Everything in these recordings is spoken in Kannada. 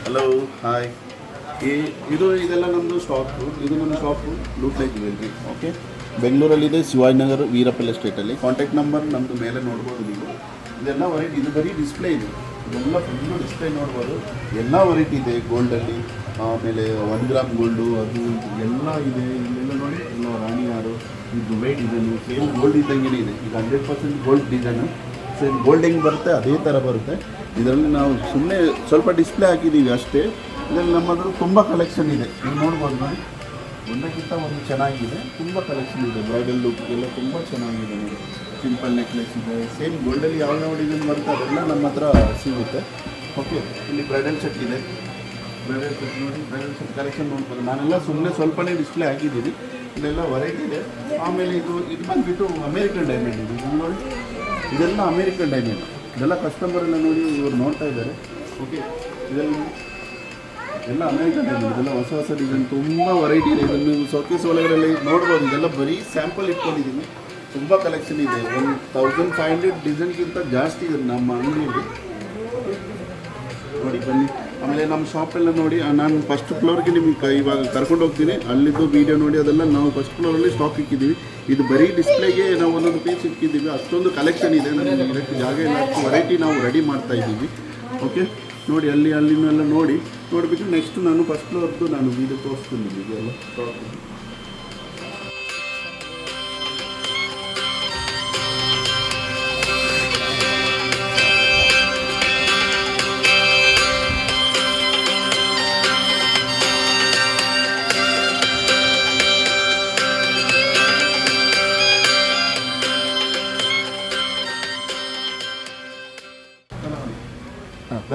ಹಲೋ ಹಾಯ್ ಇದೆಲ್ಲ ನಮ್ಮದು ಸ್ಟಾಕು. ಇದು ನಮ್ಮ ಶಾಪು ಲೂಟ್ಲೈಟ್ ಜ್ಯುವೆಲ್ರಿ. ಓಕೆ, ಬೆಂಗಳೂರಲ್ಲಿದೆ, ಶಿವಾಜಿನಗರ ವೀರಪ್ಪಲ್ ಎಸ್ಟೇಟಲ್ಲಿ. ಕಾಂಟ್ಯಾಕ್ಟ್ ನಂಬರ್ ನಮ್ಮದು ಮೇಲೆ ನೋಡ್ಬೋದು ನೀವು. ಇದೆಲ್ಲ ವೆರೈಟಿ, ಇದು ಬರೀ ಡಿಸ್ಪ್ಲೇ ಇದೆ. ಇದೆಲ್ಲ ಫುಲ್ಲು ಡಿಸ್ಪ್ಲೇ ನೋಡ್ಬೋದು. ಎಲ್ಲ ವೆರೈಟಿ ಇದೆ ಗೋಲ್ಡಲ್ಲಿ. ಆಮೇಲೆ 1 ಗ್ರಾಮ್ ಗೋಲ್ಡು, ಅದು ಎಲ್ಲ ಇದೆ. ಇಲ್ಲೆಲ್ಲ ನೋಡಿ, ಎಲ್ಲ ರಾಣಿ ಹಾರು, ಇದು ವೇಟ್ ಡಿಸೈನು ಸೇಮ್ ಗೋಲ್ಡ್ ಇದ್ದಂಗೆ ಇದೆ. ಈಗ 100% ಗೋಲ್ಡ್ ಡಿಸೈನು. ಸೇಮ್ ಗೋಲ್ಡ್ ಹೆಂಗೆ ಬರುತ್ತೆ ಅದೇ ಥರ ಬರುತ್ತೆ. ಇದರಲ್ಲಿ ನಾವು ಸುಮ್ಮನೆ ಸ್ವಲ್ಪ ಡಿಸ್ಪ್ಲೇ ಹಾಕಿದ್ದೀವಿ ಅಷ್ಟೇ. ಇದರಲ್ಲಿ ನಮ್ಮದು ತುಂಬ ಕಲೆಕ್ಷನ್ ಇದೆ. ನೀವು ನೋಡ್ಬೋದು ನೋಡಿ, ಒಂದಕ್ಕಿಂತ ಒಂದು ಚೆನ್ನಾಗಿದೆ. ತುಂಬ ಕಲೆಕ್ಷನ್ ಇದೆ. ಬ್ರೈಡಲ್ ಲುಕ್ ಎಲ್ಲ ತುಂಬ ಚೆನ್ನಾಗಿದೆ ನೋಡಿ. ಸಿಂಪಲ್ ನೆಕ್ಲೆಸ್ ಇದೆ. ಸೇಮ್ ಗೋಲ್ಡಲ್ಲಿ ಯಾವ ಡಿಸೈನ್ ಬರುತ್ತೆ ಅದೆಲ್ಲ ನಮ್ಮ ಹತ್ರ ಸಿಗುತ್ತೆ. ಓಕೆ, ಇಲ್ಲಿ ಬ್ರೈಡಲ್ ಸೆಟ್ ಇದೆ. ಬ್ರೈಡಲ್ ಸೆಟ್ ನೋಡಿ, ಬ್ರೈಡಲ್ ಸೆಟ್ ಕಲೆಕ್ಷನ್ ನೋಡ್ಬೋದು. ನಾನೆಲ್ಲ ಸುಮ್ಮನೆ ಸ್ವಲ್ಪನೇ ಡಿಸ್ಪ್ಲೇ ಹಾಕಿದ್ದೀನಿ. ಇಲ್ಲೆಲ್ಲ ವೆರೈಟಿ ಇದೆ. ಆಮೇಲೆ ಇದು ಬಂದುಬಿಟ್ಟು ಅಮೇರಿಕನ್ ಡೈಮಂಡ್ ಇದೆ. ಇದು ನೋಡಿ, ಇದೆಲ್ಲ ಅಮೇರಿಕನ್ ಡೈಮಂಡ್. ಇದೆಲ್ಲ ಕಸ್ಟಮರ್ ಎಲ್ಲ ನೋಡಿ ಇವರು ನೋಡ್ತಾ ಇದ್ದಾರೆ. ಓಕೆ, ಎಲ್ಲ ಅಮೇರಿಕನ್ ಡೈಮಂಡ್. ಇದೆಲ್ಲ ಹೊಸ ಹೊಸ ಡಿಸೈನ್ ತುಂಬ ವೆರೈಟಿ ಇದೆ. ಇದನ್ನು ನೀವು ಶೋಕೇಸ್ ಒಳಗಡೆ ನೋಡ್ಬೋದು. ಇದೆಲ್ಲ ಬರೀ ಸ್ಯಾಂಪಲ್ ಇಟ್ಕೊಂಡಿದ್ದೀನಿ. ತುಂಬ ಕಲೆಕ್ಷನ್ ಇದೆ. 1500 ಡಿಸೈನ್ಗಿಂತ ಜಾಸ್ತಿ ಇದೆ ನಮ್ಮ ಅಂಗಡಿಯಲ್ಲಿ. ನೋಡಿ ಬನ್ನಿ. ಆಮೇಲೆ ನಮ್ಮ ಶಾಪೆಲ್ಲ ನೋಡಿ, ನಾನು ಫಸ್ಟ್ ಫ್ಲೋರ್ಗೆ ನಿಮಗೆ ಇವಾಗ ಕರ್ಕೊಂಡು ಹೋಗ್ತೀನಿ. ಅಲ್ಲಿದ್ದು ವೀಡಿಯೋ ನೋಡಿ. ಅದೆಲ್ಲ ನಾವು ಫಸ್ಟ್ ಫ್ಲೋರಲ್ಲಿ ಸ್ಟಾಕ್ ಇಕ್ಕಿದ್ದೀವಿ. ಇದು ಬರೀ ಡಿಸ್ಪ್ಲೇಗೆ ನಾವು ಒಂದೊಂದು ಪೀಸ್ ಇಕ್ಕಿದ್ದೀವಿ. ಅಷ್ಟೊಂದು ಕಲೆಕ್ಷನ್ ಇದೆ. ನಮಗೆ ಇದಕ್ಕೆ ಜಾಗ ಇಲ್ಲ, ಅಷ್ಟು ವೆರೈಟಿ ನಾವು ರೆಡಿ ಮಾಡ್ತಾ ಇದ್ದೀವಿ. ಓಕೆ ನೋಡಿ, ಅಲ್ಲಿನೆಲ್ಲ ನೋಡಿಬಿಟ್ಟು ನೆಕ್ಸ್ಟ್ ನಾನು ಫಸ್ಟ್ ಫ್ಲೋರ್ದು ನಾನು ವೀಡಿಯೋ ತೋರಿಸ್ತೀನಿ ನಿಮಗೆ ಎಲ್ಲ ಸ್ಟಾಕ್.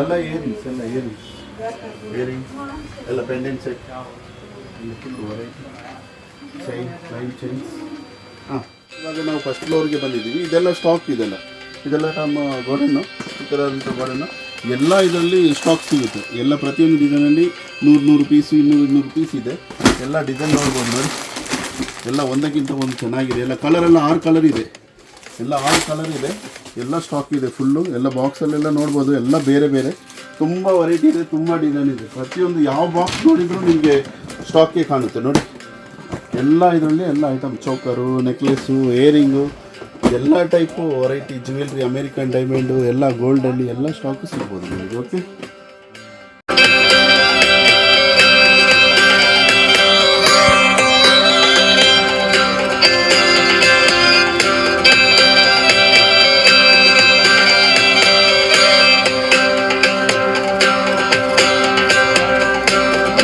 ಎಲ್ಲ ಇಯರಿಂಗ್ಸ್ ಎಲ್ಲ pendant set, full variety chains. ಇವಾಗ ನಾವು ಫಸ್ಟ್ ಫ್ಲೋರ್ಗೆ ಬಂದಿದ್ದೀವಿ. ಇದೆಲ್ಲ ಸ್ಟಾಕ್ ಇದೆಲ್ಲ ನಮ್ಮ ಗೋಡನ್ನು, ಚಿಕ್ಕದಾದಂಥ ಗೋಡನ್ನು. ಎಲ್ಲ ಇದರಲ್ಲಿ ಸ್ಟಾಕ್ ಸಿಗುತ್ತೆ. ಎಲ್ಲ ಪ್ರತಿಯೊಂದು ಡಿಸೈನಲ್ಲಿ 100 ಪೀಸು, 200 ಪೀಸ್ ಇದೆ. ಎಲ್ಲ ಡಿಸೈನ್ ನೋಡ್ಬೋದು ನೋಡಿ. ಎಲ್ಲ ಒಂದಕ್ಕಿಂತ ಒಂದು ಚೆನ್ನಾಗಿದೆ. ಎಲ್ಲ ಕಲರೆಲ್ಲ 6 ಕಲರ್ ಇದೆ. ಎಲ್ಲ 6 ಕಲರ್ ಇದೆ. ಎಲ್ಲ ಸ್ಟಾಕ್ ಇದೆ ಫುಲ್ಲು. ಎಲ್ಲ ಬಾಕ್ಸಲ್ಲೆಲ್ಲ ನೋಡ್ಬೋದು. ಎಲ್ಲ ಬೇರೆ ಬೇರೆ ತುಂಬ ವೆರೈಟಿ ಇದೆ, ತುಂಬ ಡಿಸೈನ್ ಇದೆ. ಪ್ರತಿಯೊಂದು ಯಾವ ಬಾಕ್ಸ್ ನೋಡಿದರೂ ನಿಮಗೆ ಸ್ಟಾಕೇ ಕಾಣುತ್ತೆ ನೋಡಿ. ಎಲ್ಲ ಇದರಲ್ಲಿ ಎಲ್ಲ ಐಟಮ್, ಚೋಕರು, ನೆಕ್ಲೆಸ್ಸು, ಏರಿಂಗು, ಎಲ್ಲ type variety jewellery, American diamond, ಎಲ್ಲ ಗೋಲ್ಡಲ್ಲಿ ಎಲ್ಲ ಸ್ಟಾಕು ಸಿಗ್ಬೋದು ನಿಮಗೆ. ಓಕೆ,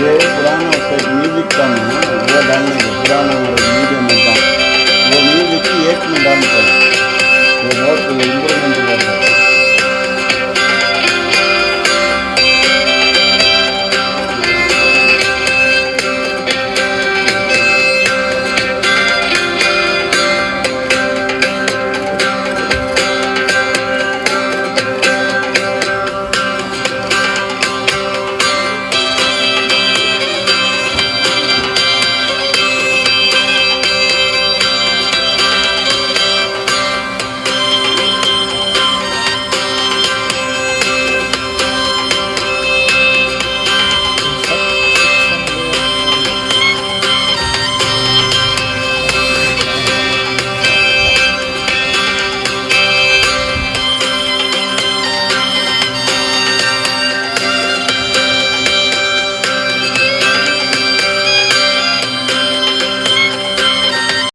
ये पुराना उसका एक म्यूजिक का है, वो डालने का पुराना हमारा मीडियम में था, वो म्यूजिक ही 1 में डालता है, वो बहुत इम्प्रूवमेंट करता है.